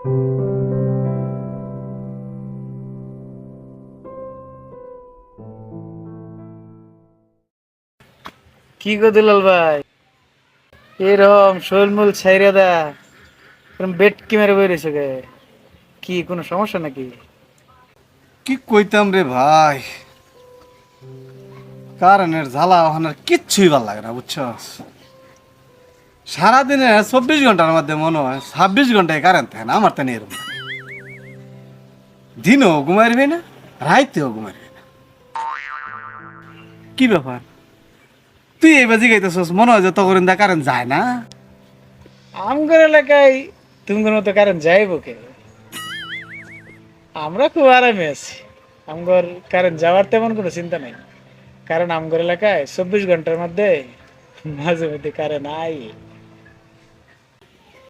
কি গো দুলাল ভাই, এরকম শোলমূল ছাইরা দা এরকম বেট কি মেরে বই রয়েছে গে? কি কোনো সমস্যা নাকি? কি কইতাম রে ভাই, কারেন্টের জ্বালা ওখানে কিচ্ছুই ভাল লাগে না বুঝছস। সারাদিনে 24 ঘন্টার মধ্যে মনে হয় 26 ঘন্টায় কারেন্ট থাকে না। আমার তো এরকম না। দিনও ঘুমাইবি না, রাইতেও ঘুমাইবি না। কি ব্যাপার, তুই এই বাজি গাইতেছস, মনে হয় যে তখন কারেন্ট যায় না। আমগর এলাকায় তুমগর মতো কারেন্ট যাইব কে? আমরা খুব আরামে আছি। আমগর কারেন্ট যাওয়ার তেমন কোনো চিন্তা নাই, কারণ আমগর এলাকায় 24 ঘন্টার মধ্যে মাঝে মধ্যে কারেন্ট আই।